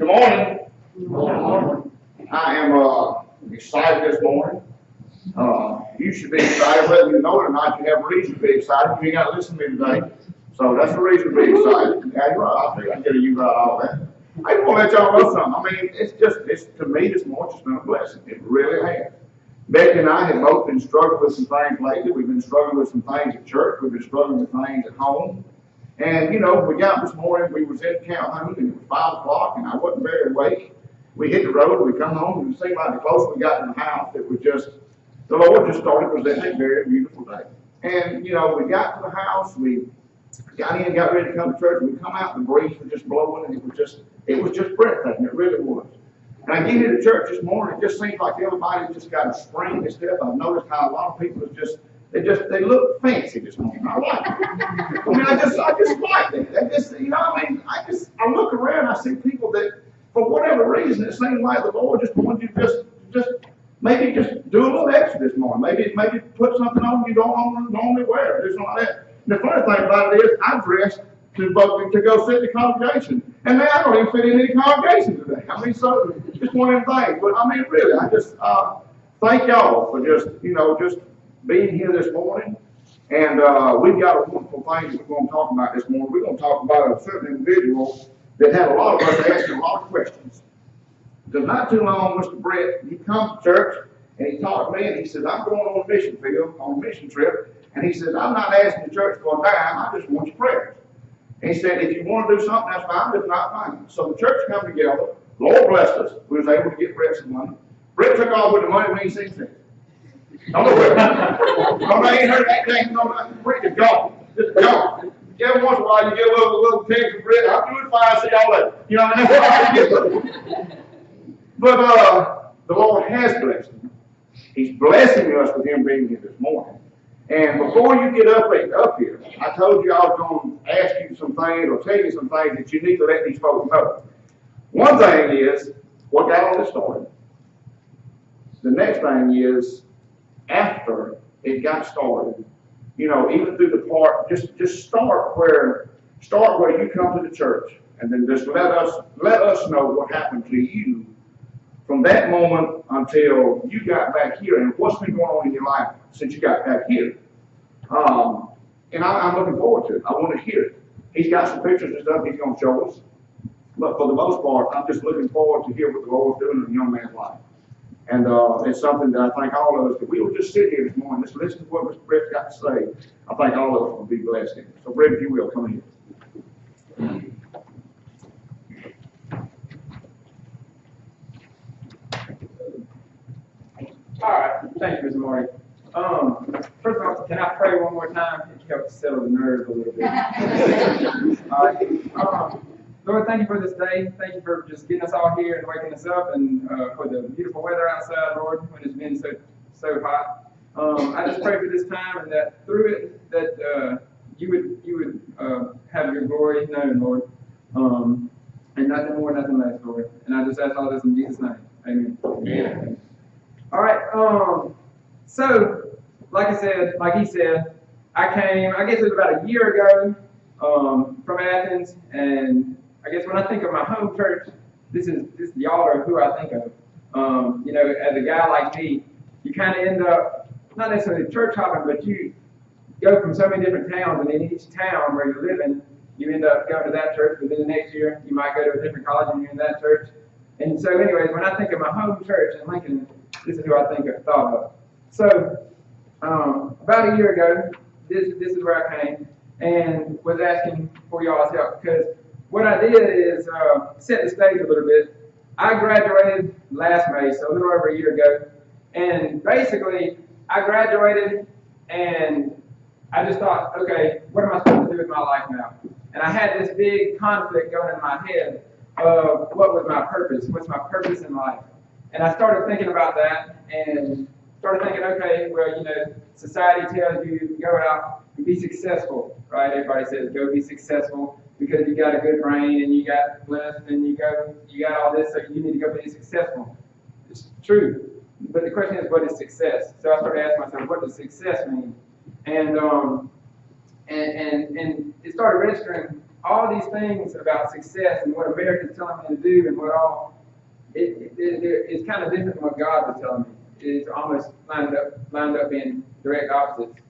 Good morning. Good morning. I am excited this morning. You should be excited, whether you know it or not. You have a reason to be excited. You ain't got to listen to me today. So that's the reason to be excited. Yeah, you're right. I think I can get you right all that. I just want to let y'all know something. I mean, it's to me this morning just been a blessing. It really has. Becky and I have both been struggling with some things lately. We've been struggling with some things at church. We've been struggling with things at home. And, you know, we got up this morning, we was in Calhoun, and it was 5 o'clock, and I wasn't very awake. We hit the road, we come home, and it seemed like the closer we got to the house, it was just, the Lord just started presenting a very beautiful day. And, you know, we got to the house, we got in, got ready to come to church, and we come out, and the breeze was just blowing, and it was just breathtaking, it really was. And I get into church this morning, it just seems like everybody just got a spring and step. I've noticed how a lot of people is just, they look fancy this morning. I like it. I mean, I just like it. I just, you know, I mean, I look around, I see people that, for whatever reason, it seems like the Lord just wants you to just maybe just do a little extra this morning. Maybe put something on you don't normally wear, or something like that. And the funny thing about it is, I dressed to go sit in the congregation, and now I don't even fit in any congregation today. I mean, so just one of them things. But I mean, really, I just thank y'all for just being here this morning. And we've got a wonderful thing that we're going to talk about this morning. We're going to talk about a certain individual that had a lot of us asking a lot of questions. Because not too long, Mr. Britt, he come to church, and he talked to me, and he says, I'm going on a mission field, on a mission trip, and he says, I'm not asking the church for a dime, I just want your prayers. And he said, if you want to do something, that's fine, if not, fine. So the church come together, Lord blessed us, we was able to get Britt some money. Britt took off with the money when he seen it. No, I ain't heard that thing. No, Britt is gone. Just gone. Every once in a while you get a little text from Britt. I'm doing fine. See y'all later. You know, and that's what I get. But the Lord has blessed him. He's blessing us with him being here this morning. And before you get up here, I told you I was going to ask you some things or tell you some things that you need to let these folks know. One thing is what got all this started. The next thing is, after it got started, you know, even through the part, just start where you come to the church, and then just let us know what happened to you from that moment until you got back here, and what's been going on in your life since you got back here. And I'm looking forward to it. I want to hear it. He's got some pictures and stuff he's going to show us, but for the most part, I'm just looking forward to hear what the Lord's doing in a young man's life. And it's something that I think all of us, if we will just sit here this morning, just listen to what Mr. Britt's got to say, I think all of us will be blessed in it. So, Britt, if you will, come in. All right, thank you, Mr. Marty. First of all, can I pray one more time? It helps settle the nerves a little bit. All right. Lord, thank you for this day. Thank you for just getting us all here and waking us up, and for the beautiful weather outside, Lord, when it's been so hot. I just pray for this time, and that through it, that you would have your glory known, Lord, and nothing more, nothing less, Lord. And I just ask all this in Jesus' name. Amen. Amen. All right. So, like he said, I came. I guess it was about a year ago from Athens, and I guess when I think of my home church, this y'all are who I think of. You know, as a guy like me, you kind of end up not necessarily church hopping, but you go from so many different towns, and in each town where you're living, you end up going to that church. But then the next year, you might go to a different college and you're in that church. And so, anyways, when I think of my home church in Lincoln, this is who I thought of. So, about a year ago, this is where I came and was asking for y'all's help, because what I did is set the stage a little bit. I graduated last May, so a little over a year ago, and basically I graduated and I just thought, okay, what am I supposed to do with my life now? And I had this big conflict going in my head of what was my purpose, what's my purpose in life. And I started thinking about that and started thinking, okay, well, you know, society tells you go out and be successful, right? Everybody says go be successful because you got a good brain and you got blessed and you got all this, so you need to go be successful. It's true. But the question is, what is success? So I started asking myself, what does success mean? And it started registering all these things about success and what America's telling me to do and what all, it's kind of different than what God was telling me. It's almost lined up in direct opposites.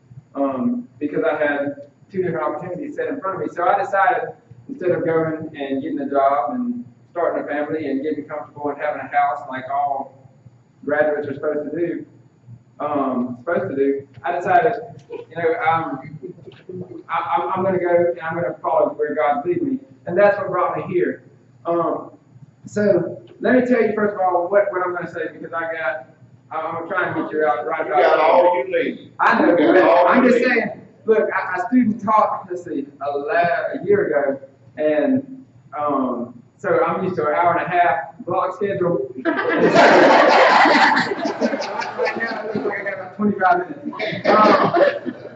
Because I had two different opportunities set in front of me. So I decided, instead of going and getting a job and starting a family and getting comfortable and having a house like all graduates are supposed to do, I decided, I'm going to go and I'm going to follow where God's leading me. And that's what brought me here. So let me tell you first of all what I'm going to say, because I'm trying to get you out right. You got all you need. I know, but I'm just saying, look, I student taught, a year ago, and so I'm used to an hour and a half block schedule. Right now, it looks like I got about 25 minutes.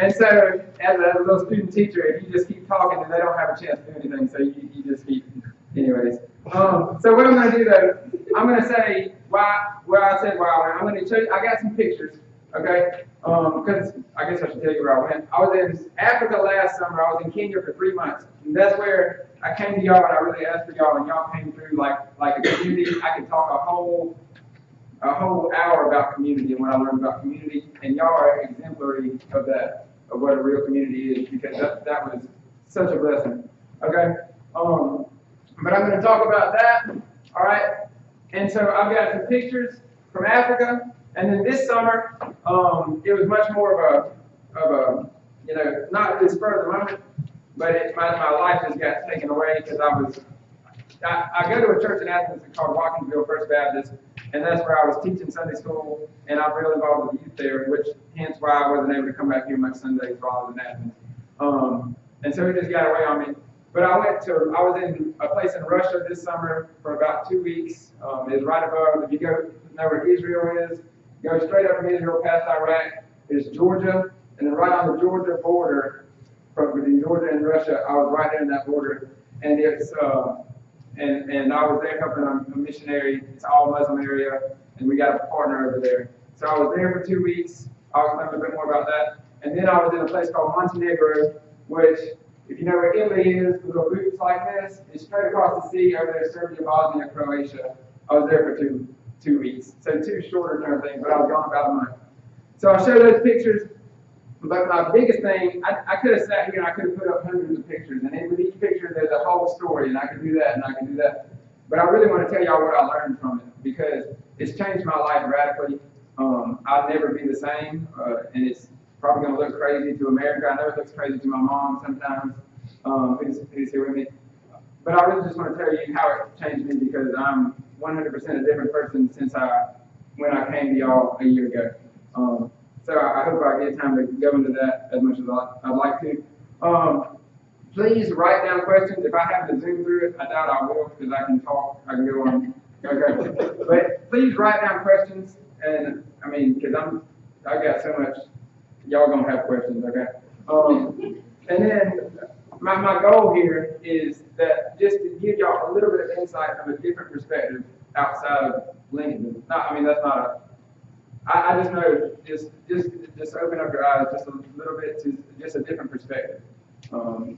And so, as a little student teacher, if you just keep talking, then they don't have a chance to do anything, so you just keep, anyways. So what I'm going to do, though, I'm going to say I'm going to show you, I got some pictures, okay? Because I guess I should tell you where I went. I was in Africa last summer. I was in Kenya for 3 months. And that's where I came to y'all and I really asked for y'all, and y'all came through like a community. I could talk a whole hour about community and what I learned about community, and y'all are exemplary of that, of what a real community is, because that was such a blessing, okay? But I'm going to talk about that, all right? And so I've got some pictures from Africa, and then this summer, it was much more of a not this spur of the moment, but my life just got taken away because I go to a church in Athens called Watkinsville First Baptist, and that's where I was teaching Sunday school, and I'm really involved with the youth there, which hence why I wasn't able to come back here much Sundays while I was in Athens. And so it just got away on me. But I was in a place in Russia this summer for about 2 weeks. It's right above, if you know where Israel is, go straight up from Israel past Iraq, there's Georgia, and then right on the Georgia border, between Georgia and Russia, I was right there in that border. And it's, and I was there helping a missionary. It's all Muslim area, and we got a partner over there. So I was there for 2 weeks. I'll explain a little bit more about that. And then I was in a place called Montenegro, which, if you know where Italy is, the little boots like this, it's straight across the sea over there, Serbia, Bosnia, Croatia. I was there for two weeks. So 2 shorter term things, but I was gone about a month. So I'll show those pictures. But my biggest thing, I could have sat here and I could have put up hundreds of pictures, and with each picture there's a whole story, and I could do that and I could do that. But I really want to tell y'all what I learned from it, because it's changed my life radically. I'll never be the same, and it's probably going to look crazy to America. I know it looks crazy to my mom sometimes, who's here with me. But I really just want to tell you how it changed me, because I'm 100% a different person since when I came to y'all a year ago. So I hope I get time to go into that as much as I'd like to. Please write down questions. If I have to zoom through it, I doubt I will, because I can talk. I can go on. Okay. But please write down questions, and because I got so much. Y'all gonna have questions, okay? And then my goal here is that just to give y'all a little bit of insight from a different perspective outside of Lincoln. That's not a. I just know just open up your eyes just a little bit to just a different perspective on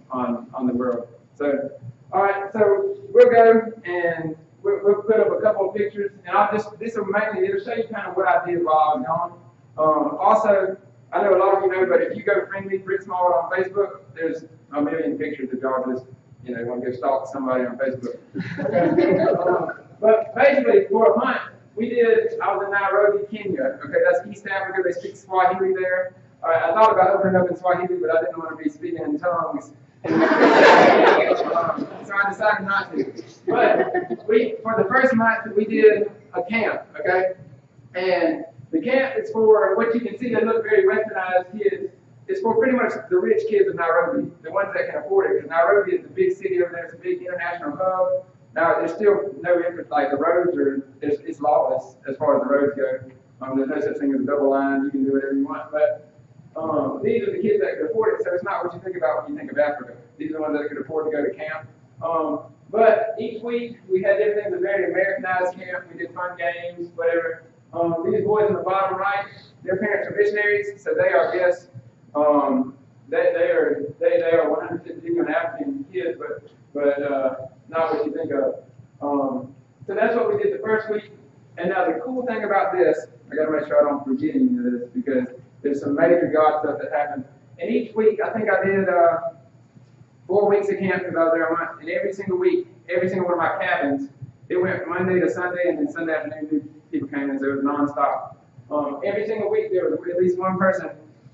the world. So, all right, so we'll go and we'll put up a couple of pictures, and it'll show you kind of what I did while I was gone. Also, I know a lot of you know, but if you go friend me, Britt Smallwood on Facebook, there's a million pictures of y'all just want to go stalk somebody on Facebook. But basically, for a month. I was in Nairobi, Kenya. Okay, that's East Africa. They speak Swahili there. All right, I thought about opening up in Swahili, but I didn't want to be speaking in tongues. So I decided not to. But for the first month, we did a camp, okay? And the camp is for, what you can see, they look very westernized kids. It's for pretty much the rich kids of Nairobi, the ones that can afford it. Because Nairobi is the big city over there. It's a big international hub. Now, there's still no interest, like the roads it's lawless as far as the roads go. There's no such thing as a double line. You can do whatever you want. But these are the kids that can afford it, so it's not what you think about when you think of Africa. These are the ones that can afford to go to camp. But each week, we had different things, a very Americanized camp. We did fun games, whatever. These boys in the bottom right, their parents are missionaries, so they are just they are 150 genuine African kids, but not what you think of. So that's what we did the first week. And now the cool thing about this, I got to make sure I don't forget any of this because there's some major God stuff that happened. And each week, I think I did 4 weeks of camp because I was there a month. And every single week, every single one of my cabins, it went from Monday to Sunday, and then Sunday afternoon, new people came in, so it was nonstop. Every single week, there was at least one person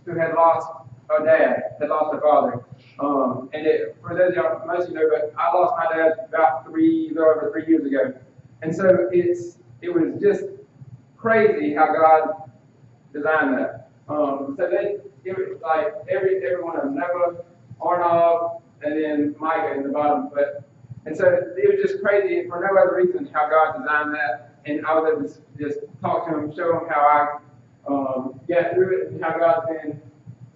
who had lost a dad, had lost a father. For those of y'all, most of you know, but I lost my dad about over 3 years ago. And so it was just crazy how God designed that. It was like every one of them, Noah, Arnold, and then Micah in the bottom. And so it was just crazy for no other reason how God designed that. And I was able to just talk to him, show him how I get through it and how God's been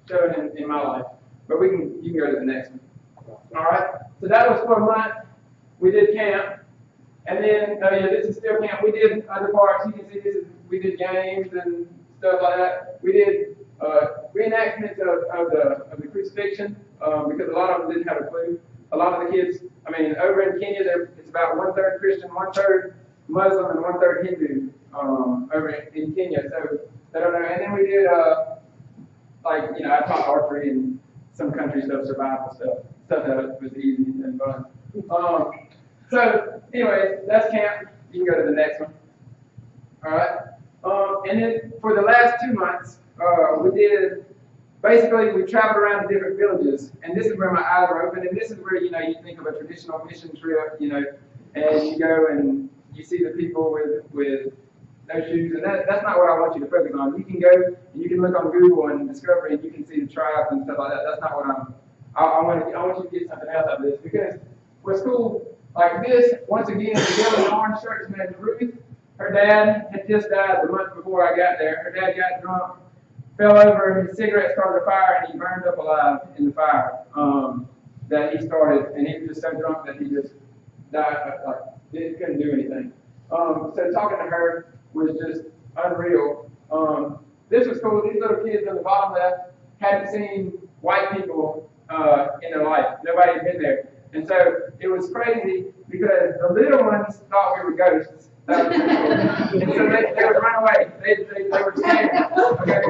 showing in my life. But you can go to the next one. All right. So that was for a month. We did camp. And then, this is still camp. We did other parts. You can see we did games and stuff like that. We did reenactments of the crucifixion because a lot of them didn't have a clue. A lot of the kids, over in Kenya, it's about 1/3 Christian, 1/3 Muslim, and 1/3 Hindu over in Kenya. So they don't know. And then we did I taught archery and some country stuff, survival stuff that was easy and fun. So, anyways, that's camp. You can go to the next one. All right. And then for the last 2 months, we traveled around to different villages, and this is where my eyes were open, and this is where, you think of a traditional mission trip, and you go and you see the people with no shoes, and that's not what I want you to focus on. You can go and you can look on Google and Discovery, and you can see the tribes and stuff like that. That's not what I want you to get something else out of this, because with school like this, once again, the girl in the orange shirt named Ruth. Her dad had just died the month before I got there. Her dad got drunk, fell over, his cigarette started a fire, and he burned up alive in the fire that he started. And he was just so drunk that he just died, couldn't do anything. So talking to her was just unreal. This was cool. These little kids on the bottom left hadn't seen white people in their life. Nobody had been there. And so it was crazy because the little ones thought we were ghosts. And so they would run away. They were scared. Okay?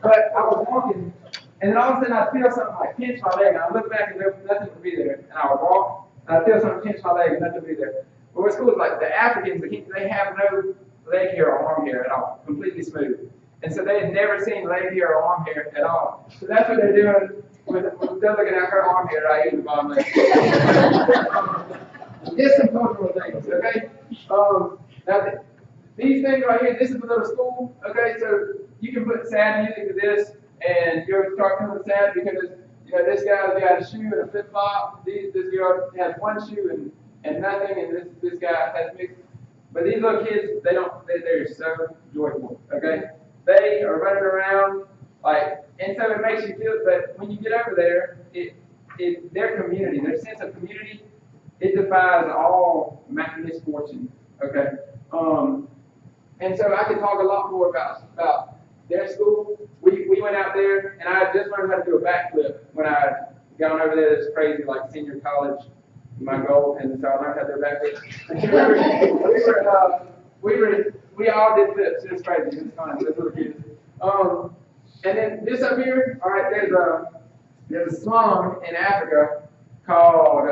But I was walking, and then all of a sudden I'd feel something like pinch my leg, and I look back and nothing would be there. And I would walk, and I'd feel something pinch my leg, and nothing would be there. But what's cool is like the Africans, they have no leg hair or arm hair at all, completely smooth. And so they had never seen leg hair or arm hair at all. So that's what they're doing with they're looking at her arm hair right here in the bottom leg. Just some cultural things, okay? Now, these things right here, this is a little school, okay? So you can put sad music to this, and you'll start feeling sad because, this guy's got a shoe and a flip-flop. This girl has one shoe and nothing, and this guy has mixed. But these little kids, they're so joyful, okay? They are running around, and so it makes you feel that when you get over there, their community, their sense of community, it defies all misfortune, okay? And so I could talk a lot more about their school. We went out there, and I just learned how to do a backflip when I got over there. It's crazy, like senior college, my goal, and so I learned how to do a backflip. We all did flips. It's crazy. It's fun. It's little kids. And then this up here, all right, there's a slum in Africa called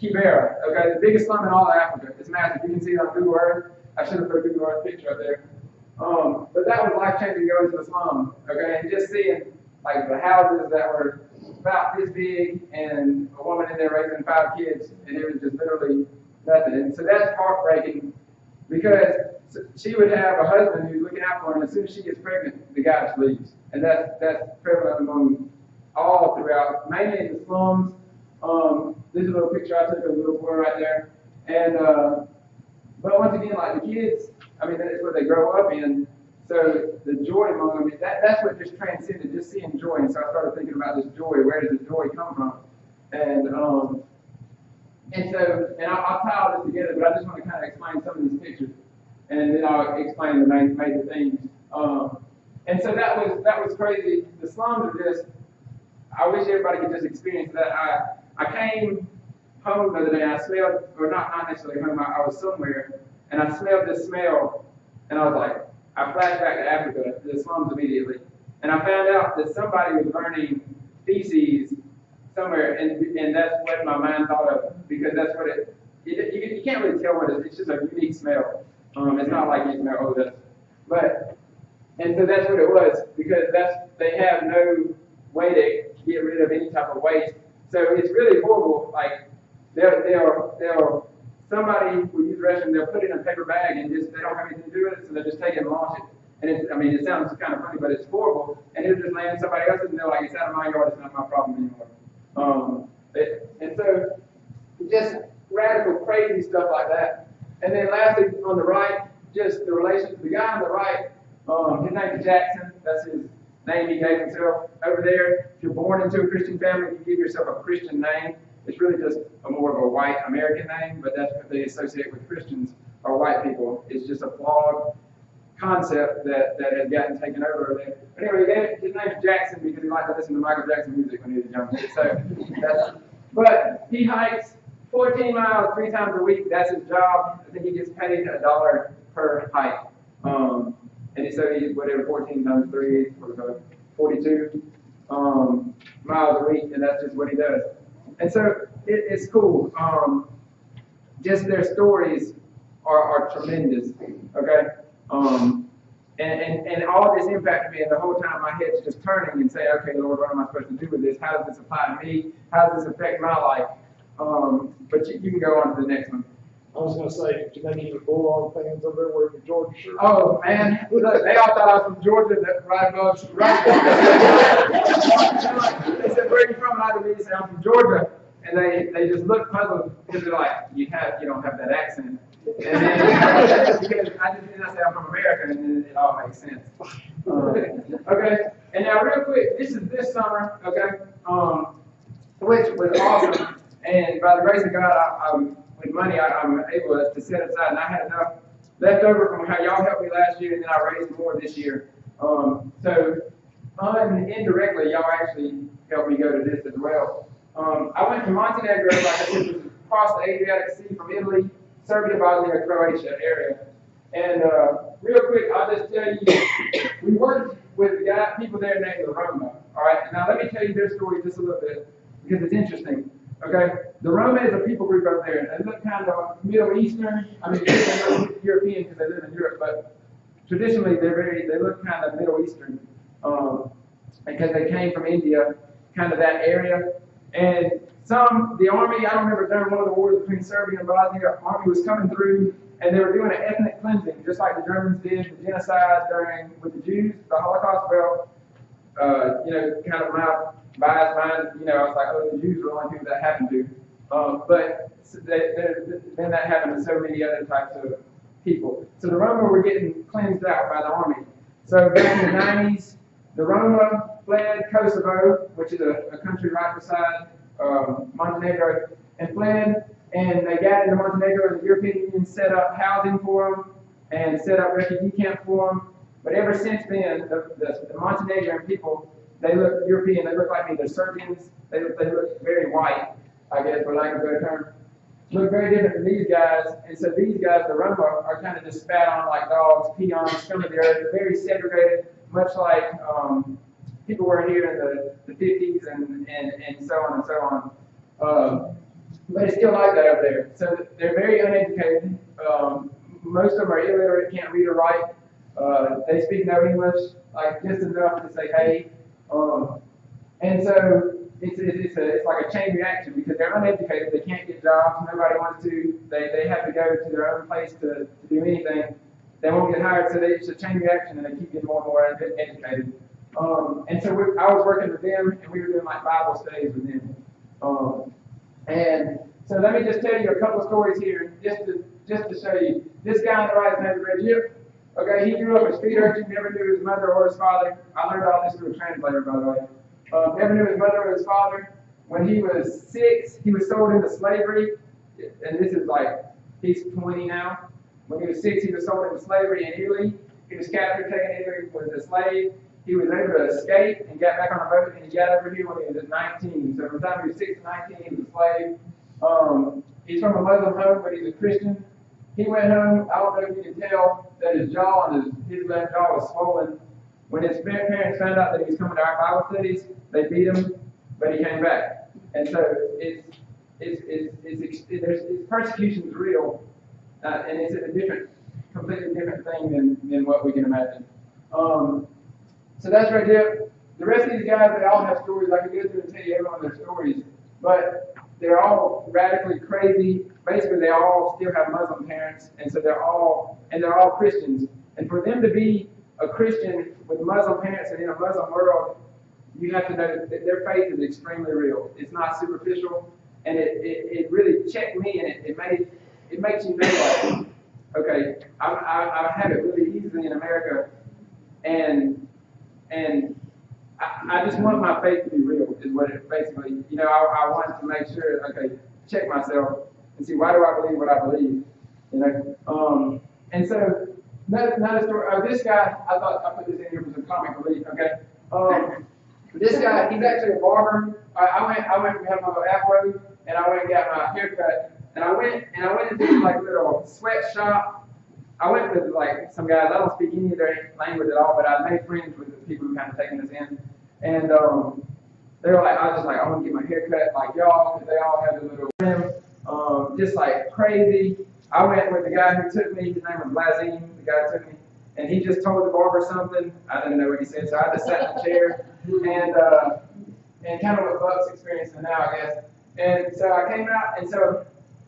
Kibera. Okay, the biggest slum in all of Africa. It's massive. You can see it on Google Earth. I should have put a Google Earth picture up there. But that was life-changing going to the slum. Okay, and just seeing the houses that were about this big and a woman in there raising 5 kids, and it was just literally nothing. And so that's heartbreaking because she would have a husband who's looking out for her, and as soon as she gets pregnant, the guy just leaves. And that's prevalent among all throughout, mainly in the slums. This is a little picture I took of a little boy right there. And but once again, the kids, that's what they grow up in. So the joy among them, that's what just transcended, just seeing joy. And so I started thinking about this joy. Where does the joy come from? And I'll tie all this together, but I just want to kind of explain some of these pictures, and then I'll explain the major themes. And so that was crazy. The slums are just, I wish everybody could just experience that. I came home the other day and I smelled, or not necessarily home, I was somewhere, and I smelled this smell, and I was like, I flashed back to Africa, the slums immediately, and I found out that somebody was burning feces somewhere, and that's what my mind thought of, because that's what you can't really tell what it is. It's just a unique smell. It's not like you smell, oh, that's, but, and so that's what it was, because they have no way to get rid of any type of waste. So it's really horrible. Like, they'll somebody will use the restroom, they'll put it in a paper bag and just, they don't have anything to do with it, so they'll just take it and launch it. And it's, I mean, it sounds kind of funny, but it's horrible. And it'll just land somebody else's, and they're like, it's out of my yard, it's not my problem anymore. And so, just radical, crazy stuff like that. And then lastly, on the right, just the relation to the guy on the right, his name is Jackson. That's his name he gave himself. Over there, if you're born into a Christian family, you give yourself a Christian name. It's really just more of a white American name, but that's what they associate with Christians or white people. It's just a flawed concept that has gotten taken over there. But anyway, his name is Jackson because he liked to listen to Michael Jackson music when he was a young kid. So but he hikes 14 miles 3 times a week. That's his job. I think he gets paid $1 per hike. And so he's whatever 14 times 3, 42 miles a week, and that's just what he does. And so it's cool. Just their stories are tremendous. Okay. And all this impacted me, and the whole time my head's just turning and saying, okay, Lord, what am I supposed to do with this? How does this apply to me? How does this affect my life? But you can go on to the next one. I was going to say, did you make any Bulldog fans over there wearing the Georgia shirt? Oh, man. Look, they all thought I was from Georgia, that right above, right. They said, where are you from? And I said, I'm from Georgia. And they just looked puzzled because they're like, you don't have that accent. And then, because I say I'm from America, and then it all makes sense. Okay, and now real quick, this is this summer, okay, which was awesome. And by the grace of God, with money, I'm able to set aside, and I had enough left over from how y'all helped me last year, and then I raised more this year. So indirectly, y'all actually helped me go to this as well. I went to Montenegro, like I said, it was across the Adriatic Sea from Italy, Serbia, Bosnia, Croatia area. And real quick, I'll just tell you, we worked with people there named the Roma. All right, now let me tell you their story just a little bit because it's interesting. Okay, the Roma is a people group over there. They look kind of Middle Eastern. I mean, they're European because they live in Europe, but traditionally they look kind of Middle Eastern because they came from India, kind of that area. And the army, I don't remember during one of the wars between Serbia and Bosnia, the army was coming through and they were doing an ethnic cleansing, just like the Germans did the genocide with the Jews, the Holocaust. Well, kind of my biased mind, I was like, oh, the Jews were the only people that happened to. But then that happened to so many other types of people. So the Roma were getting cleansed out by the army. So back in the 90s, the Roma fled Kosovo, which is a country right beside Montenegro, and fled, and they got into Montenegro, and the European Union set up housing for them and set up refugee camps for them. But ever since then, the Montenegrin people, they look European, they look like me, they're Serbians, they look very white, I guess, for lack of a better term. Look very different than these guys, and so these guys, the Roma, are kind of just spat on like dogs, pee on, scum of the earth, very segregated, much like people were here in the 50s and so on and so on. But it's still like that over there. So they're very uneducated. Most of them are illiterate, can't read or write. They speak no English, like just enough to say hey. And so it's like a chain reaction because they're uneducated, they can't get jobs, nobody wants to, they have to go to their own place to do anything. They won't get hired, so it's a chain reaction and they keep getting more and more educated. And so I was working with them and we were doing like Bible studies with them. And so let me just tell you a couple of stories here just to show you. This guy on the right is named Reggie. Okay, he grew up a street urchin, never knew his mother or his father. I learned all this through a translator, by the way. Never knew his mother or his father. When he was 6, he was sold into slavery. And this is like, he's 20 now. When he was 6, he was sold into slavery in Italy. He was captured, taken to Italy, was a slave. he was able to escape and get back on a boat, and he got over here when he was 19. So from the time he was 6 to 19, he was a slave. He's from a Muslim home, but he's a Christian. He went home. I don't know if you can tell that his jaw and his left jaw was swollen. When his parents found out that he was coming to our Bible studies, they beat him, but he came back. And so persecution is real, and it's a completely different thing than what we can imagine. So that's right there. The rest of these guys, they all have stories. I could go through and tell you every one of their stories, but they're all radically crazy. Basically, they all still have Muslim parents, and so they're all Christians. And for them to be a Christian with Muslim parents and in a Muslim world, you have to know that their faith is extremely real. It's not superficial, and it really checked me, and it makes you know, like, okay, I have it really easily in America, and I just want my faith to be real, is what it basically, I wanted to make sure, okay, check myself and see, why do I believe what I believe, and so, another story, this guy, I thought I put this in here for some comic relief, okay, this guy, he's actually a barber. I went to have my afro, and I went and got my hair cut, and I went into this like little sweatshop. I went with like some guys. I don't speak any of their language at all, but I made friends with the people who kind of taking us in, and they were like, I was just like, I want to get my hair cut like y'all, because they all have a little trim, just like crazy. I went with the guy who took me. His name was Blazine. The guy who took me, and he just told the barber something. I didn't know what he said, so I just sat in the chair and kind of what Buck's experiencing now, I guess. And so I came out, and so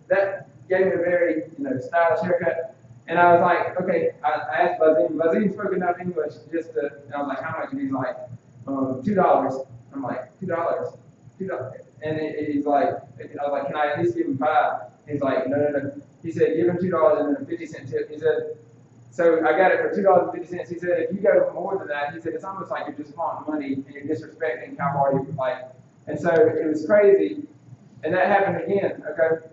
that gave me a very stylish haircut. And I was like, okay, I asked Blazine. Blazine spoke enough English just to, and I was like, how much? And he's like, $2. I'm like, $2? $2? And he's like, I was like, can I at least give him $5? He's like, no. He said, give him $2 and then a 50-cent tip. He said, so I got it for $2.50. He said, if you go more than that, he said, it's almost like you're just wanting money and you're disrespecting how hard you like. And so it was crazy. And that happened again, okay?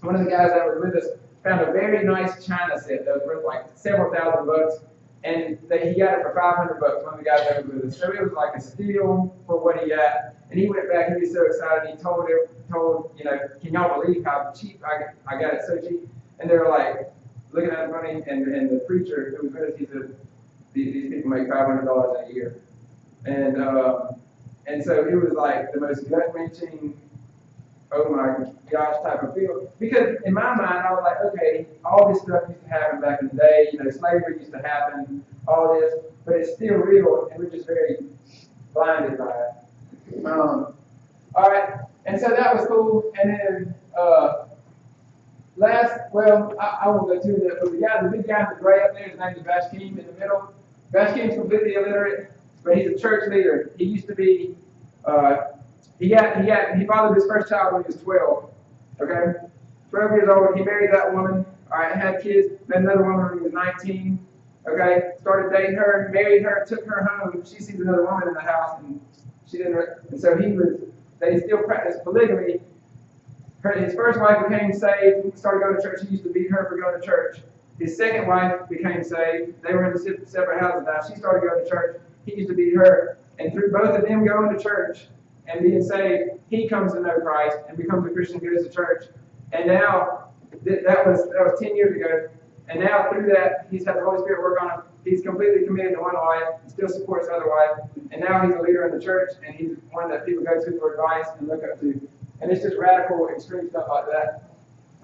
One of the guys that was with us found a very nice china set that was worth like several $1,000, and he got it for $500. One of the guys that was with us. So it was like a steal for what he got. And he went back and he was so excited. He told, can y'all believe how cheap I got it so cheap? And they were like, looking at the money, and the preacher who was with us, he said, these people make $500 a year. And so it was like the most gut-wrenching, oh my gosh type of feel. Because in my mind, I was like, okay, all this stuff used to happen back in the day, slavery used to happen, all this, but it's still real, and we're just very blinded by it. All right, and so that was cool, and then, I won't go too that, but the big guy in the gray up there, his name is Bashkim in the middle. Bashkim's completely illiterate, but he's a church leader. He used to be, he fathered his first child when he was 12. Okay, 12 years old. He married that woman. All right, had kids. Met another woman when he was 19. Okay, started dating her, married her, took her home. She sees another woman in the house, and she didn't. And so they still practiced polygamy. His first wife became saved, started going to church. He used to beat her for going to church. His second wife became saved. They were in separate houses now. She started going to church. He used to beat her. And through both of them going to church and being saved, he comes to know Christ and becomes a Christian, goes to church. And now, that was 10 years ago. And now through that, he's had the Holy Spirit work on him. He's completely committed to one wife, still supports the other wife. And now he's a leader in the church, and he's one that people go to for advice and look up to. And it's just radical, extreme stuff like that.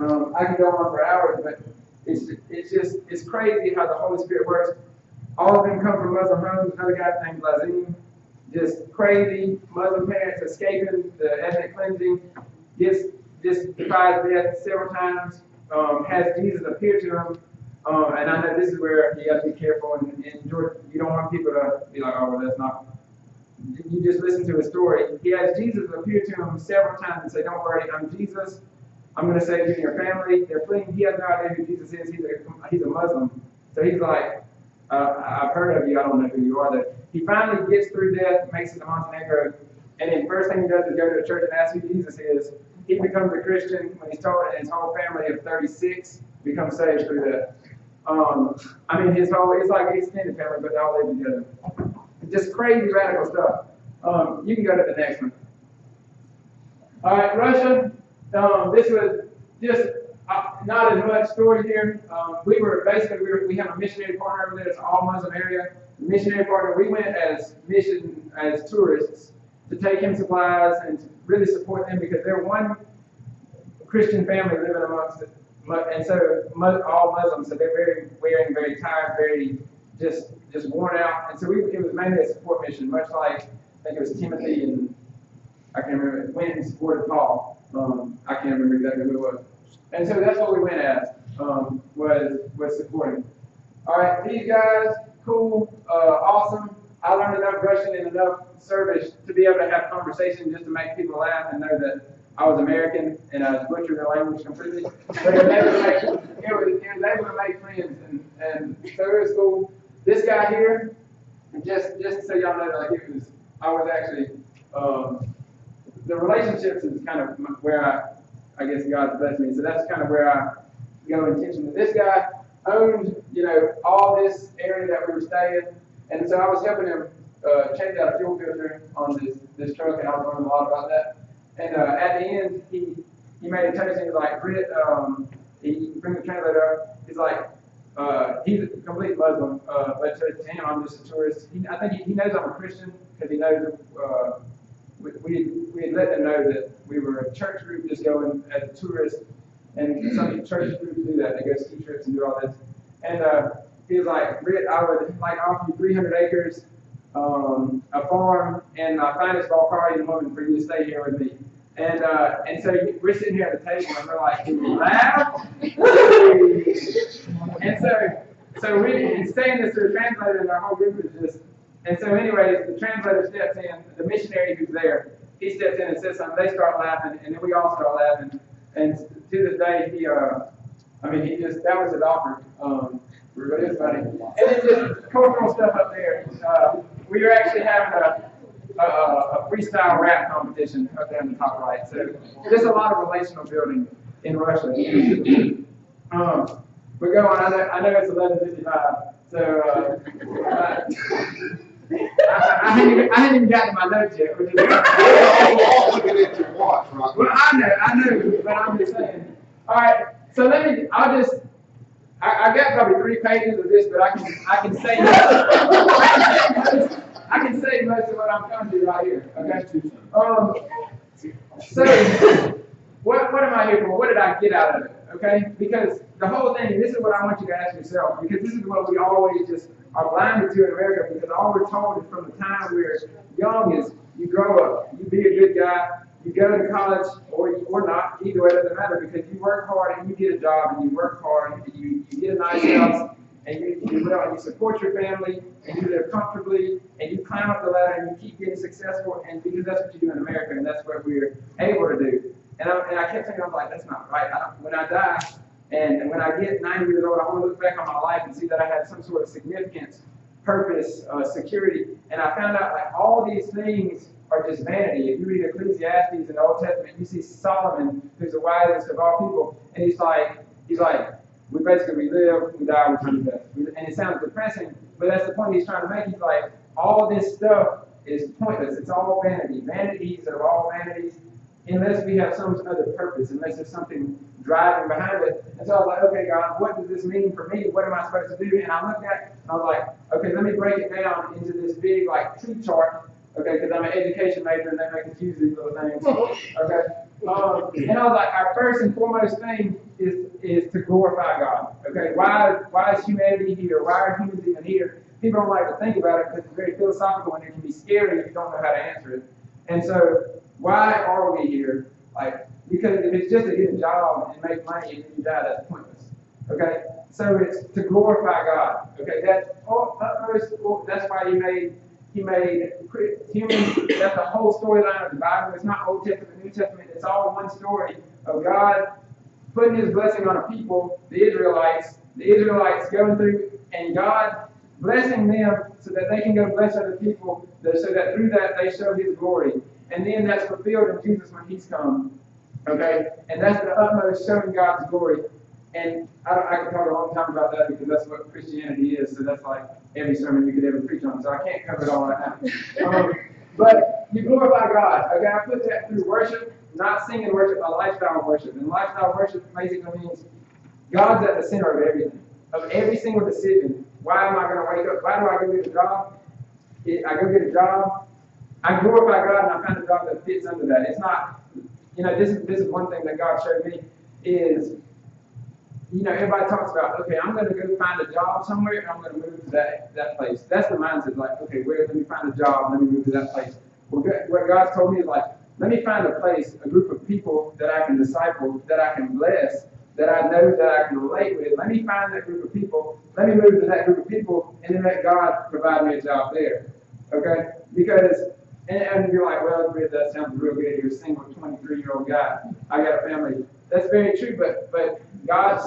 I could go on for hours, but it's crazy how the Holy Spirit works. All of them come from Muslim homes. Another guy named Lazim, just crazy Muslim parents escaping the ethnic cleansing, just defies death several times. Has Jesus appear to him, and I know this is where you got to be careful. And George, you don't want people to be like, oh, well, that's not. You just listen to his story. He has Jesus appear to him several times and say, don't worry, I'm Jesus. I'm going to save you and your family. They're fleeing. He has no idea who Jesus is. He's a Muslim. So he's like, I've heard of you. I don't know who you are. He finally gets through death, makes it to Montenegro, and the first thing he does is go to a church and ask who Jesus is. He becomes a Christian when he's told, and his whole family of 36 becomes saved through that. It's like an extended family, but they all live together. just crazy radical stuff. You can go to the next one. All right, Russia. This was just not as much story here. We have a missionary partner over there. It's an all Muslim area. The missionary partner, we went as tourists to take him supplies and to really support them because they're one Christian family living amongst it. And so all Muslims, so they're very wearing, very tired, very just worn out. And so it was mainly a support mission, much like I think it was Timothy and I can't remember, went and supported Paul. I can't remember exactly who it was. And so that's what we went as, was supporting. All right, these guys, cool, awesome. I learned enough Russian and enough service to be able to have conversation just to make people laugh and know that I was American and I was butchering their language completely. But it was able to make friends, and so it was cool. This guy here, just so y'all know, like I was actually, the relationships is kind of where I guess God's blessed me. So that's kind of where I go intentionally. This guy owned, all this area that we were staying, and so I was helping him change out a fuel filter on this truck, and I was learning a lot about that. And at the end, he made a text, and he was like, Britt, he brings the translator up. He's like, he's a complete Muslim, but to him, I'm just a tourist. I think he knows I'm a Christian because he knows we had let them know that we were a church group just going as a tourist, and some church groups do that. They go ski trips and do all this. And he was like, Britt, I would like offer you 300 acres, a farm, and my finest Balkarian woman for you to stay here with me. And so we're sitting here at the table, and we're like, can you laugh? And so we saying this to the translator, and our whole group is just. And so anyways, the translator steps in, the missionary who's there, he steps in and says something, they start laughing, and then we all start laughing. And to this day, that was his offer. But it's funny. And then just cultural stuff up there. We were actually having a freestyle rap competition up there in the top right. So there's a lot of relational building in Russia. We're going, I know it's 11:55, so I hadn't even gotten to my notes yet, which is We're all looking at your watch, right? well, I know, but I'm just saying. All right, so I got probably 3 pages of this, but I can say most of what I'm coming to right here. Okay. So what am I here for? What did I get out of it? Okay, because the whole thing, and this is what I want you to ask yourself, because this is what we always just are blinded to in America, because all we're told is from the time we're young is you grow up, you be a good guy, you go to college or not, either way, it doesn't matter, because you work hard and you get a job and you work hard and you get a nice house and you support your family and you live comfortably and you climb up the ladder and you keep getting successful, and because that's what you do in America and that's what we're able to do. And I kept thinking, I'm like, that's not right. When I die and when I get 90 years old, I want to look back on my life and see that I had some sort of significance, purpose, security. And I found out like all these things are just vanity. If you read Ecclesiastes in the Old Testament, you see Solomon, who's the wisest of all people, and he's like, we live, we die, we come to death. And it sounds depressing, but that's the point he's trying to make. He's like, all this stuff is pointless. It's all vanity. Vanities are all vanities, unless we have some other purpose, unless there's something driving behind it. And so I was like, okay, God, what does this mean for me? What am I supposed to do? And I looked at it, and I was like, okay, let me break it down into this big, like, tree chart, okay, because I'm an education major, and they make us use these little things, okay? And I was like, our first and foremost thing is to glorify God, okay? Why is humanity here? Why are humans even here? People don't like to think about it because it's very philosophical, and it can be scary if you don't know how to answer it. And so, why are we here? Like, because if it's just to get a job and make money and then you die, that's pointless. Okay? So it's to glorify God. Okay, that's why he made humans, that's the whole storyline of the Bible. It's not Old Testament, New Testament, it's all one story of God putting his blessing on a people, the Israelites going through, and God blessing them so that they can go bless other people, so that through that they show his glory. And then that's fulfilled in Jesus when he's come. Okay? And that's the utmost showing God's glory. And I could talk a long time about that because that's what Christianity is. So that's like every sermon you could ever preach on, so I can't cover it all right now. But you glorify God. Okay, I put that through worship, not singing worship, a lifestyle worship. And lifestyle worship basically means God's at the center of everything, of every single decision. Why am I going to wake up? Why do I go get a job? I go get a job. I glorify God, and I find a job that fits under that. It's not, this is one thing that God showed me is, everybody talks about, okay, I'm going to go find a job somewhere, and I'm going to move to that place. That's the mindset, like, okay, let me find a job, let me move to that place. Well, what God's told me is like, let me find a place, a group of people that I can disciple, that I can bless, that I know that I can relate with. Let me find that group of people. Let me move to that group of people, and then let God provide me a job there. Okay? Because, and you're like, well, Britt, that sounds real good. You're a single 23-year-old guy. I got a family. That's very true, but God's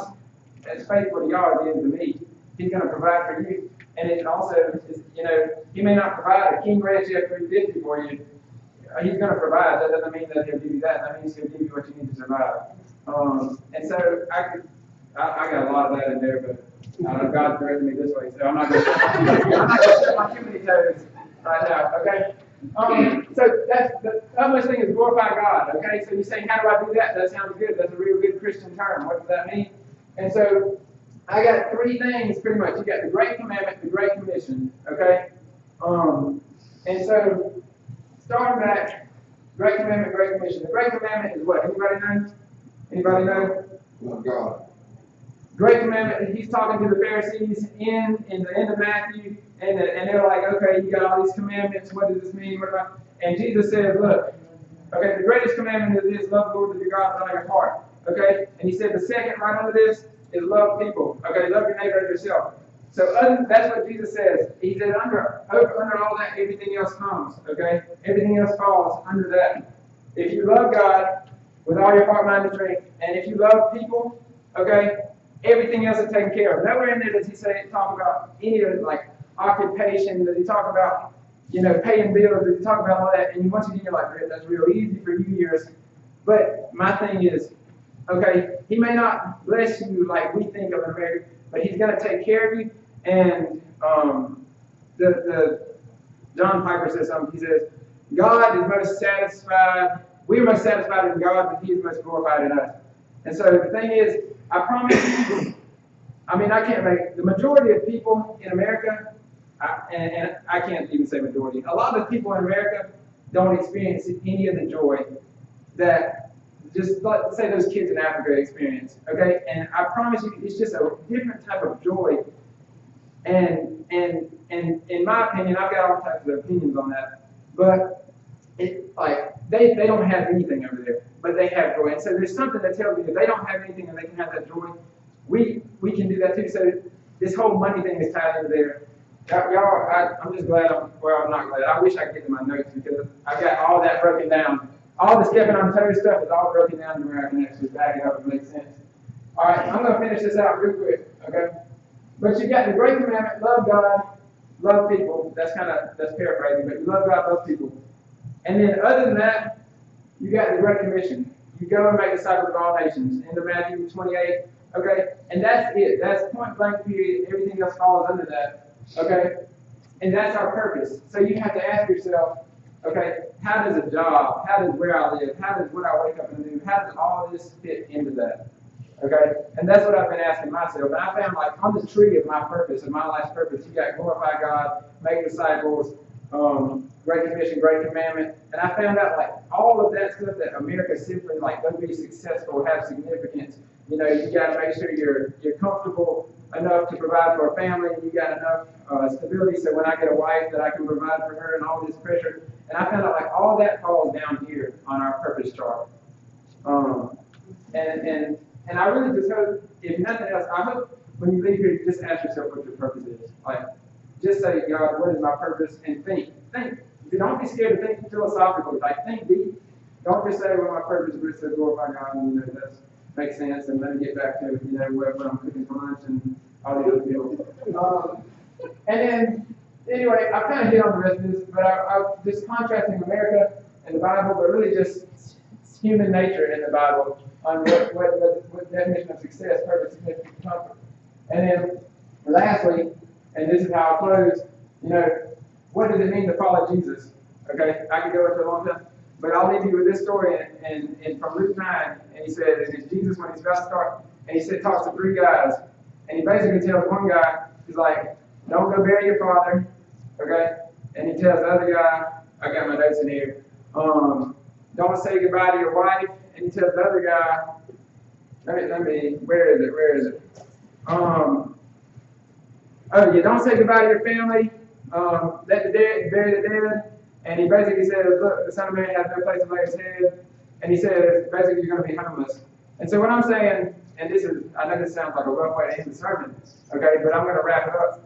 as faithful to y'all as he is to me. He's going to provide for you. And it also is, he may not provide a King Ranch F-350 for you. He's going to provide. That doesn't mean that he'll give you that. That means he'll give you what you need to survive. And so I got a lot of that in there, but God's directed me this way, so I'm not going to step on too many toes right now. Okay. So that's the utmost thing is glorify God. Okay. So you say, how do I do that? That sounds good. That's a real good Christian term. What does that mean? And so I got three things pretty much. You got the Great Commandment, the Great Commission. Okay. And so starting back, Great Commandment, Great Commission. The Great Commandment is what? Anybody know? Anybody know? Love God. Great Commandment, he's talking to the Pharisees in the end of Matthew, and they're like, okay, you got all these commandments, what does this mean? And Jesus says, look, okay, the greatest commandment is this, love the Lord your God with all your heart. Okay? And he said the second right under this is love people. Okay, love your neighbor as yourself. So that's what Jesus says. He said under all that, everything else comes. Okay? Everything else falls under that. If you love God with all your heart, mind, and strength, and if you love people, okay, everything else is taken care of. Nowhere in there does he talk about any of like occupation. Does he talk about paying bills? Does he talk about all that? And once again, you're like, that's real easy for you years. But my thing is, okay, he may not bless you like we think of in America, but he's going to take care of you. And the John Piper says something. He says, God is most satisfied. We're most satisfied in God, but he is most glorified in us. And so the thing is, I promise you, I can't make the majority of people in America, and I can't even say majority, a lot of the people in America don't experience any of the joy that just let's say those kids in Africa experience. Okay? And I promise you, it's just a different type of joy. And in my opinion, I've got all types of opinions on that, but it's like they don't have anything over there, but they have joy. And so there's something that tells me if they don't have anything and they can have that joy, we can do that too. So this whole money thing is tied into there. Y'all, I'm just glad I'm not glad. I wish I could get to my notes because I got all that broken down. All the stepping on toes stuff is all broken down to where I can actually back it up and make sense. All right, I'm going to finish this out real quick, okay? But you got the Great Commandment, love God, love people. That's paraphrasing, but you love God, love people. And then other than that, you got the Great Commission. You go and make disciples of all nations. Into Matthew 28, okay? And that's it. That's point blank period. Everything else falls under that, okay? And that's our purpose. So you have to ask yourself, okay, how does a job, how does where I live, how does what I wake up and do, how does all this fit into that? Okay? And that's what I've been asking myself. And I found like on the tree of my purpose, of my life's purpose, you got glorify God, make disciples, Great Commission, Great Commandment. And I found out like all of that stuff that America simply like don't be successful, have significance. You got to make sure you're comfortable enough to provide for a family, and you got enough stability so when I get a wife that I can provide for her and all this pressure. And I found out like all that falls down here on our purpose chart. And I really just hope, if nothing else, I hope when you leave here, you just ask yourself what your purpose is. Like, just say, God, what is my purpose? And think. Don't be scared to think philosophically. Like, think deep. Don't just say, well, my purpose is to glorify God, and that makes sense, and let me get back to, wherever I'm cooking for lunch and all the other people. And then, anyway, I kind of hit on the rest of this, but I just contrasting America and the Bible, but really just human nature in the Bible on what definition of success, purpose, significance, comfort. And then, lastly, and this is how I'll close. You know, what does it mean to follow Jesus? Okay, I could go into a long time, but I'll leave you with this story and from Luke 9, and he said, and it's Jesus when he's about to start, and he said, talks to three guys, and he basically tells one guy, he's like, don't go bury your father, okay, and he tells the other guy, I got my notes in here, don't say goodbye to your wife, and he tells the other guy, where is it? Oh yeah, don't say goodbye to your family, let the dead bury the dead. And he basically says, look, the Son of Man has no place to lay his head. And he says, basically, you're going to be homeless. And so what I'm saying, and this is, I know this sounds like a rough way to end the sermon, okay, but I'm going to wrap it up.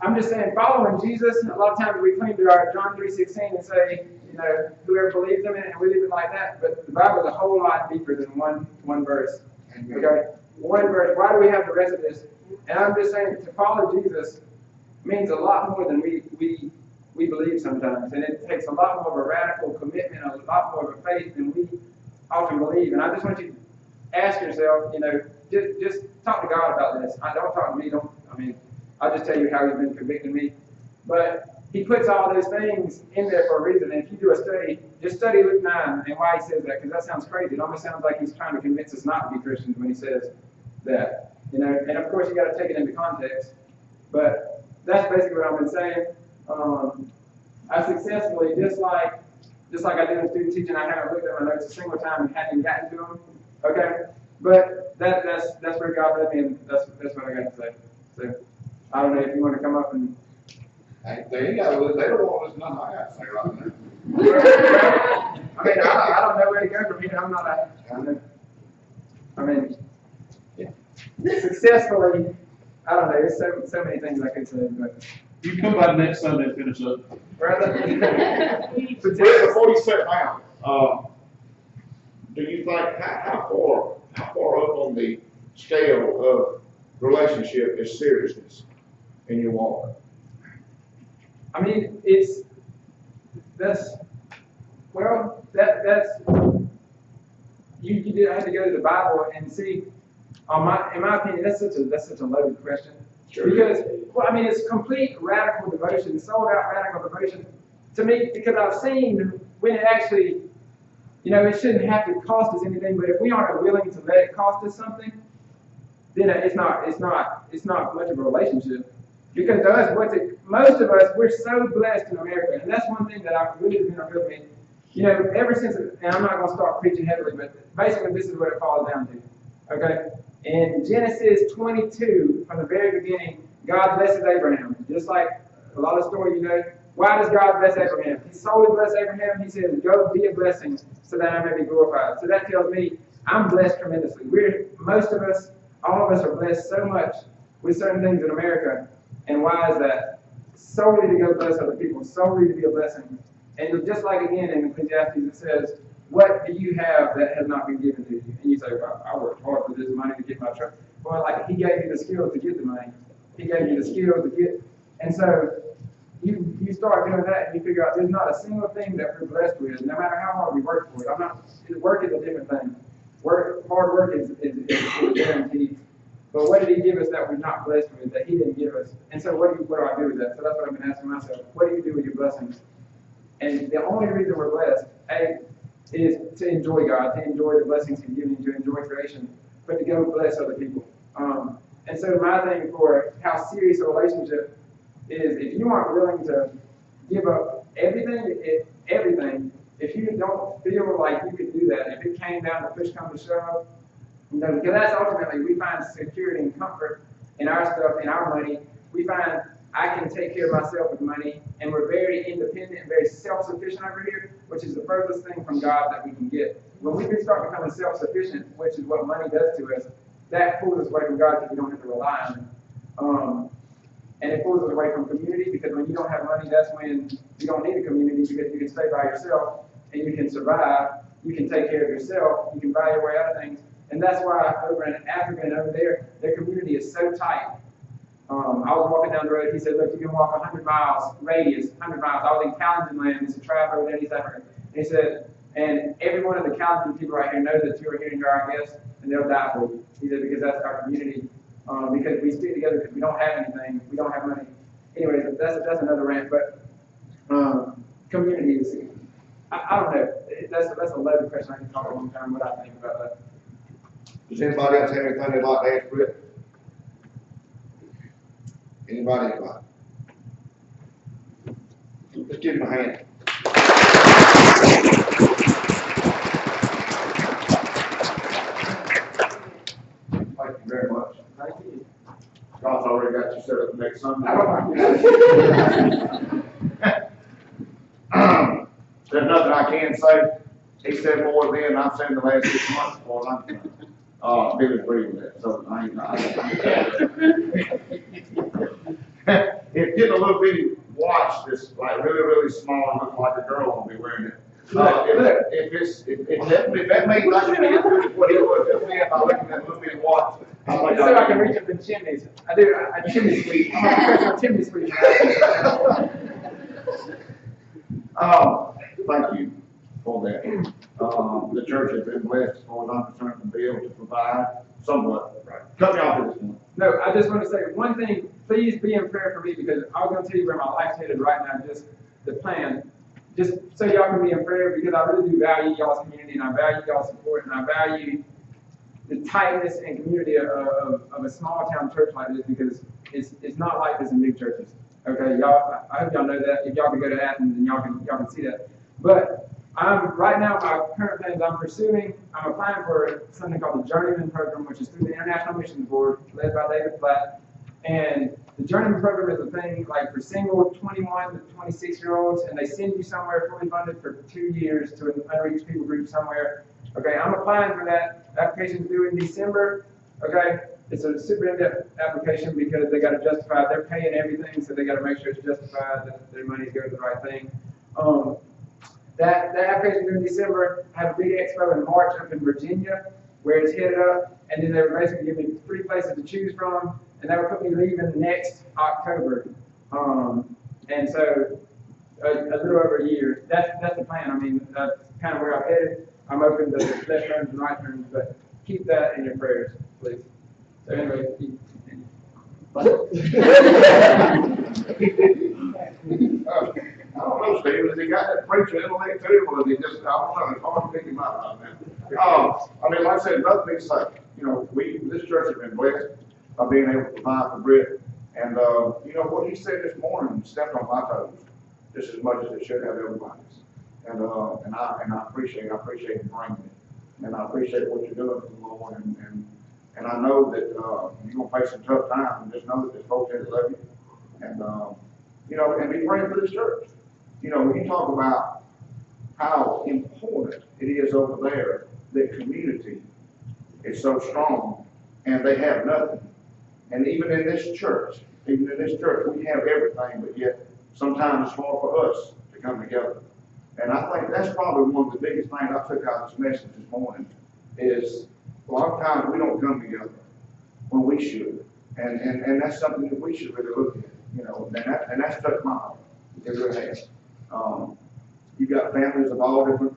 I'm just saying, following Jesus, a lot of times we cling to our John 3:16 and say, you know, whoever believes in it, and we leave it like that. But the Bible is a whole lot deeper than one verse. Okay? One verse. Why do we have the rest of this? And I'm just saying, to follow Jesus means a lot more than we believe sometimes. And it takes a lot more of a radical commitment, a lot more of a faith than we often believe. And I just want you to ask yourself, you know, just talk to God about this. Don't talk to me. I'll just tell you how he's been convicting me. But he puts all those things in there for a reason. And if you do a study, just study Luke 9 and why he says that, because that sounds crazy. It almost sounds like he's trying to convince us not to be Christians when he says that. You know, and of course you got to take it into context. But that's basically what I've been saying. I successfully, just like I did in student teaching, I haven't looked at my notes a single time and hadn't gotten to them. Okay, but that's where God led me, and that's what I got to say. So I don't know if you want to come up and. Hey, they don't want us nothing I got to say right now. I mean, I don't know where to go from here. I'm not successfully. I don't know. There's so many things I could say, but. You can come by next Sunday and finish up. Brother. Britt, before you sit down, do you think how far up on the scale of relationship is seriousness in your walk? I mean, that's you did have to go to the Bible and see. In my opinion, that's such a loaded question. Sure. Because, well, I mean, it's complete radical devotion, sold out radical devotion to me, because I've seen when it actually, you know, it shouldn't have to cost us anything, but if we aren't willing to let it cost us something, then it's not much of a relationship. Because to us, most of us, we're so blessed in America, and that's one thing that I've really been a real big, you know, ever since, and I'm not going to start preaching heavily, but basically this is what it falls down to. Okay? In Genesis 22, from the very beginning, God blesses Abraham. Just like a lot of stories, you know. Why does God bless Abraham? He solely blesses Abraham. He says, go be a blessing so that I may be glorified. So that tells me I'm blessed tremendously. Most of us, all of us are blessed so much with certain things in America. And why is that? Solely to go bless other people, solely to be a blessing. And just like again in Ecclesiastes, it says, what do you have that has not been given to you? And you say, well, I worked hard for this money to get my truck. Well, like he gave you the skills to get the money. He gave you the skills to get. And so you start doing that and you figure out there's not a single thing that we're blessed with, no matter how hard we work for it. Work is a different thing. Hard work is guaranteed. But what did he give us that we're not blessed with, that he didn't give us? And so what do I do with that? So that's what I've been asking myself. What do you do with your blessings? And the only reason we're blessed, is to enjoy God, to enjoy the blessings He's given you, to enjoy creation, but to go bless other people. And so my thing for how serious a relationship is, if you aren't willing to give up everything, if you don't feel like you could do that, if it came down to push come to shove, you know, because that's ultimately, we find security and comfort in our stuff, in our money. We find I can take care of myself with money, and we're very independent and very self-sufficient over here, which is the furthest thing from God that we can get. When we can start becoming self-sufficient, which is what money does to us, that pulls us away from God because we don't have to rely on Him. And it pulls us away from community, because when you don't have money, that's when you don't need a community, because you can stay by yourself and you can survive, you can take care of yourself, you can buy your way out of things. And that's why over in Africa and over there, their community is so tight. I was walking down the road. He said, look, you can walk 100 miles radius, 100 miles. I was in Kalenjin land. It's a tribe over there in East Africa. And he said, and every one of the Kalenjin people right here knows that you are here and you're our guest, and they'll die for you. He said, because that's our community. because we stick together because we don't have anything, we don't have money. Anyways, that's another rant, but, community is, I don't know, that's a loaded question, I can talk a long time, what I think about that. Does anybody else have anything they'd like to ask Britt? Anybody? Let's give him a hand. Thank you very much. Thank you. God's already got you set up next Sunday. I don't know. There's nothing I can say. He said more than I've said in the last 6 months before I'm done. Billy's agreeing with that, so I it's getting a little bitty watch that's like really, really small and looks like a girl will be wearing it. If that means I can be what he was just saying by looking at that little bitty watch. You said I can reach up the chimneys. I do, I chimney sweep. I'm a professional chimney sweep. Thank you for that. The church has been blessed, as far as I'm concerned, to be able to provide somewhat. Cut me off at this point. No, I just want to say one thing, please be in prayer for me, because I'm going to tell you where my life's headed right now, just the plan. Just so y'all can be in prayer, because I really do value y'all's community, and I value y'all's support, and I value the tightness and community of a small town church like this, because it's not like this in big churches. Okay, y'all, I hope y'all know that. If y'all can go to Athens, and y'all can see that. But right now, my current plans I'm applying for something called the Journeyman Program, which is through the International Missions Board, led by David Platt. And the Journeyman Program is a thing like for single 21 to 26-year-olds, and they send you somewhere fully funded for 2 years to an unreached people group somewhere. Okay, I'm applying for that. Application's due in December. Okay, it's a super in-depth application because they got to justify, they're paying everything, so they got to make sure it's justified, that their money's going to the right thing. That application due in December. I have a big expo in March up in Virginia, where it's headed up, and then they were basically giving me 3 places to choose from, and that would put me leaving next October. And so a little over a year. That's the plan. I mean, that's kind of where I'm headed. I'm open to left turns and right turns, but keep that in your prayers, please. So anyway, I don't know, Steve, has he got that preacher intellect too, or is he just, I don't know, it's hard to pick him up right now. I mean, like I said, another thing is like, this church has been blessed by being able to provide for Britt. And, what he said this morning stepped on my toes just as much as it should have everybody's. And I appreciate him bringing it. And I appreciate what you're doing for the Lord. And I know that, you're going to face some tough times, and just know that there's folks here that love you. And, and be praying for this church. When you talk about how important it is over there, that community is so strong, and they have nothing. And even in this church, we have everything, but yet sometimes it's hard for us to come together. And I think that's probably one of the biggest things I took out of this message this morning, is a lot of times we don't come together when we should. And that's something that we should really look at, and that's touched my heart. It really has. You've got families of all different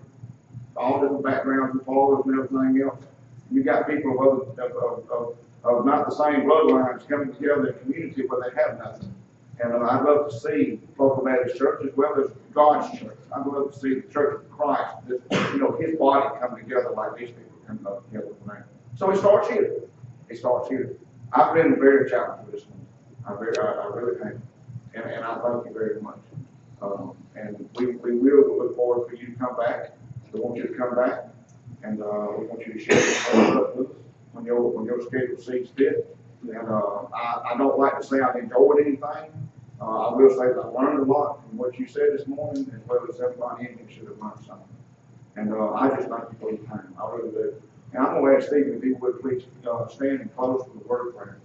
backgrounds and fathers and everything else. You've got people of not the same bloodlines coming together in a community where they have nothing. And I'd love to see local Baptist church as well as God's church. I'd love to see the Church of Christ, His body come together like these people come together tonight. So it starts here. I've been very challenged with this one. I really have. And I thank you very much. And we will look forward for you to come back. We want you to come back, and we want you to share this with us when your schedule sees fit. And I don't like to say I've enjoyed anything. I will say that I learned a lot from what you said this morning, as well as everybody in here should have learned something. And I just thank you for your time. I really do. And I'm going to ask Stephen if he would please stand and close with a word of prayer.